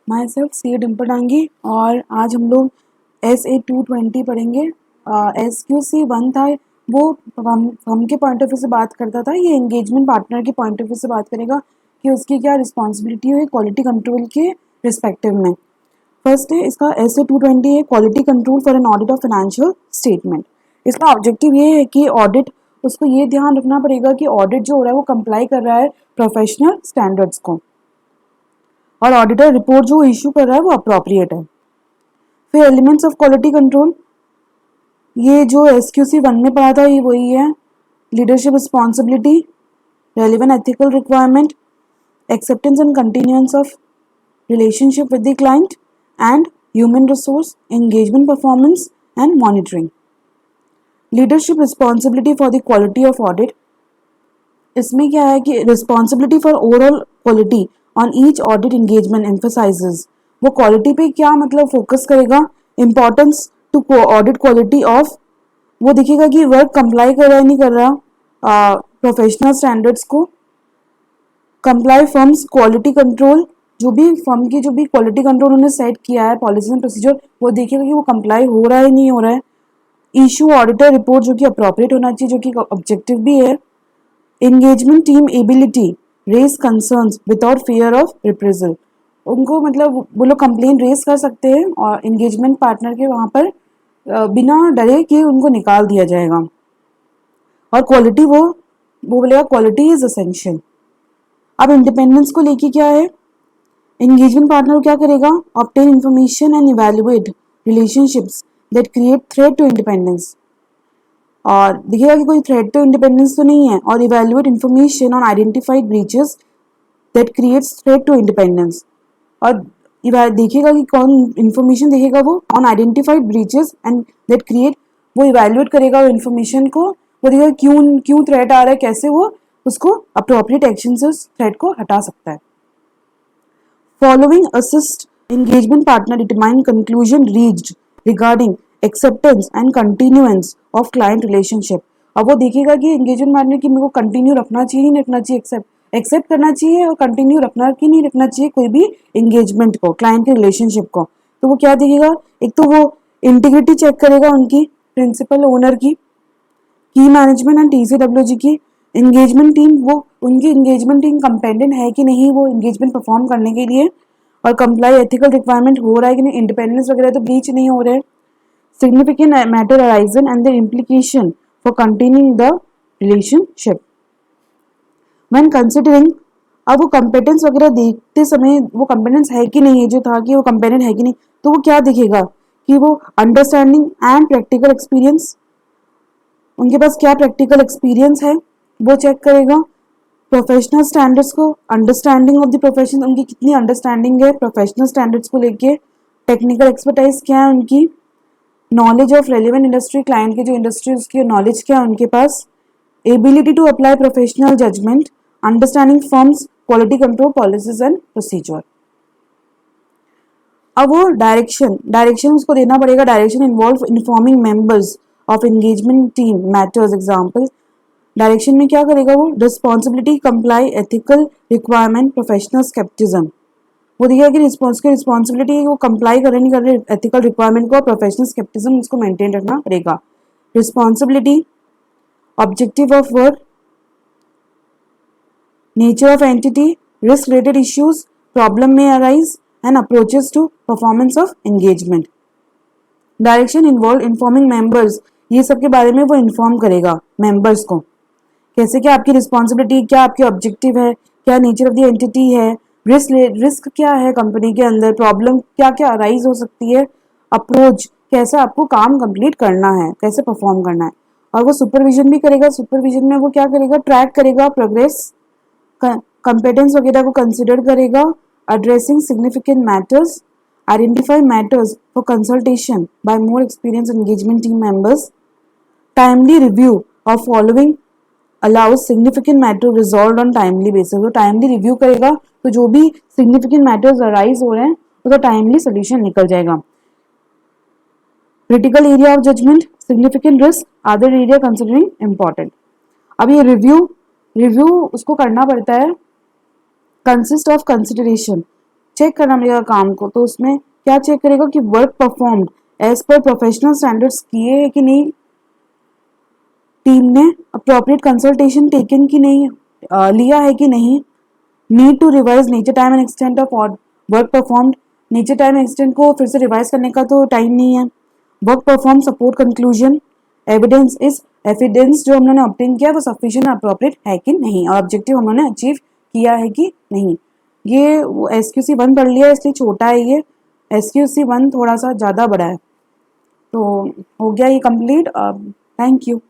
My self सी डिम्पल डांगी और आज हम लोग SA-220 पढ़ेंगे। SQC-1 था वो हम के पॉइंट ऑफ व्यू से बात करता था, ये एंगेजमेंट पार्टनर के पॉइंट ऑफ व्यू से बात करेगा कि उसकी क्या रिस्पॉन्सिबिलिटी है क्वालिटी कंट्रोल के रिस्पेक्टिव में। फर्स्ट है इसका SA-220 है quality control for an audit of financial statement. इसका ऑब्जेक्टिव ये है कि ऑडिट उसको ये ध्यान रखना पड़ेगा कि ऑडिट जो हो रहा है वो कंप्लाई कर रहा है प्रोफेशनल स्टैंडर्ड्स को और ऑडिटर रिपोर्ट जो इशू कर रहा है वो अप्रोप्रिएट है। फिर एलिमेंट्स ऑफ क्वालिटी कंट्रोल, ये जो SQC-1 में पढ़ा था ये वही है। Leadership responsibility, relevant ethical requirement, acceptance and continuance of relationship with the client and human resource, engagement performance and monitoring. Leadership responsibility for the quality of audit, इसमें क्या है कि responsibility for overall quality on each audit engagement emphasises, वो quality पे क्या मतलब focus करेगा, importance to audit quality of, वो देखेगा कि वर्क कंप्लाई कर रहा है नहीं कर रहा प्रोफेशनल स्टैंडर्ड्स को। कंप्लाई फर्म्स क्वालिटी कंट्रोल, जो भी फर्म की जो भी क्वालिटी कंट्रोल उन्होंने सेट किया है पॉलिसी एंड प्रोसीजर, वो देखेगा कि वो कंप्लाई हो रहा है नहीं हो रहा है। इशू ऑडिटर रिपोर्ट जो कि अप्रोप्रिएट होना चाहिए, जो कि ऑब्जेक्टिव भी है। Engagement team ability raise concerns without fear of reprisal, उनको मतलब वो लोग कंप्लेन रेज कर सकते हैं और एंगेजमेंट पार्टनर के वहाँ पर बिना डरे कि उनको निकाल दिया जाएगा। और क्वालिटी वो बोलेगा क्वालिटी इज असेंशियल। अब इंडिपेंडेंस को लेके क्या है, एंगेजमेंट पार्टनर क्या करेगा, obtain information and evaluate relationships that create threat to independence, और देखिएगा कि कोई थ्रेट टू इंडिपेंडेंस तो नहीं है, और evaluate information on identified breaches that creates threat to independence, और देखिएगा कि कौन इंफॉर्मेशन देखेगा वो on identified breaches and that create, वो इवैल्यूएट करेगा वो इन्फॉर्मेशन को, वो देखेगा क्यों थ्रेट आ रहा है, कैसे वो उसको अप्रोप्रिएट एक्शन से उस थ्रेट को हटा सकता है। Following assist engagement partner determine conclusion reached regarding acceptance and continuance of client relationship. अब वो देखेगा कि एंगेजमेंट पार्टनर की मेरे को कंटिन्यू रखना चाहिए नहीं रखना चाहिए, एक्सेप्ट करना चाहिए और कंटिन्यू रखना कि नहीं रखना चाहिए कोई भी एंगेजमेंट को, क्लाइंट के रिलेशनशिप को। तो वो क्या देखेगा, एक तो वो इंटीग्रिटी चेक करेगा उनकी प्रिंसिपल ओनर की मैनेजमेंट एंड TCWG की एंगेजमेंट टीम, वो उनकी एंगेजमेंट टीम कंपेटेंट है कि नहीं वो एंगेजमेंट परफॉर्म करने के लिए, और कंप्लाई एथिकल रिक्वायरमेंट हो रहा है कि नहीं, इंडिपेंडेंस वगैरह तो ब्रीच नहीं हो रहे। Significant matter arisen and the implication for continuing the relationship when considering. अब वो कंपेटेंस वगैरह देखते समय वो कंपेटेंस है कि नहीं है, जो था कि वो कंपेटेंट है कि नहीं, तो वो क्या देखेगा कि वो अंडरस्टैंडिंग एंड प्रैक्टिकल एक्सपीरियंस, उनके पास क्या प्रैक्टिकल एक्सपीरियंस है वो चेक करेगा। प्रोफेशनल स्टैंडर्ड्स को, अंडरस्टैंडिंग ऑफ द प्रोफेशन, उनकी कितनी अंडरस्टैंडिंग है प्रोफेशनल स्टैंडर्ड्स को लेके, टेक्निकल एक्सपर्टाइज क्या है उनकी, knowledge of relevant industry, client की जो इंडस्ट्री उसकी नॉलेज क्या है उनके पास, ability to apply professional judgement, understanding firm's quality control policies and procedure. अब वो डायरेक्शन उसको देना पड़ेगा। Direction involve informing members of engagement team matters. Example, direction में क्या करेगा वो, responsibility comply ethical requirement professional scepticism, वो देखिए कि रिस्पॉन्सिबिलिटी वो कंप्लाई कर रहे नहीं कर रहे एथिकल रिक्वायरमेंट को, प्रोफेशनल स्केप्टिज्म उसको मेंटेन रखना पड़ेगा। Responsibility, objective of work, nature of entity, risk related issues, problem में arise and approaches to performance of engagement. Direction involve informing members, ये सब के बारे में वो इन्फॉर्म करेगा मेंबर्स को, कैसे क्या आपकी रिस्पॉन्सिबिलिटी, क्या आपकी ऑब्जेक्टिव है, क्या नेचर ऑफ द एंटिटी है, रिस्क क्या है कंपनी के अंदर, प्रॉब्लम क्या क्या अराइज हो सकती है, अप्रोच कैसा आपको काम कंप्लीट करना है, कैसे परफॉर्म करना है। और वो सुपरविजन भी करेगा। सुपरविजन में वो क्या करेगा, ट्रैक करेगा प्रोग्रेस, कंपेटेंस वगैरह को कंसिडर करेगा, addressing significant matters, identify matters for consultation by more experienced engagement team members, timely review of following allows significant matter resolved on timely basis। तो timely review करेगा तो जो भी significant matters arise हो रहे हैं उसका timely solution निकल जाएगा। critical area of judgment, significant risk, other area considering important। अब ये रिव्यू उसको करना पड़ता है, कंसिस्ट ऑफ कंसिडरेशन, चेक करना मिलेगा काम को, तो उसमें क्या चेक करेगा कि work performed as per professional standards किए है कि नहीं, टीम ने अप्रोप्रिएट कंसल्टेशन टेकन की नहीं, लिया है कि नहीं, need to revise nature time and extent of work performed, nature time extent को फिर से रिवाइज करने का तो टाइम नहीं है, work perform support conclusion, evidence इस एविडेंस जो हमने ऑब्टेन किया वो सफिशिएंट अप्रोप्रिएट है कि नहीं, और ऑब्जेक्टिव हमने अचीव किया है कि नहीं। ये SQC1 पढ़ लिया इसलिए छोटा है, ये SQC1 थोड़ा सा ज़्यादा बड़ा है। तो हो गया ये कंप्लीट। Thank you.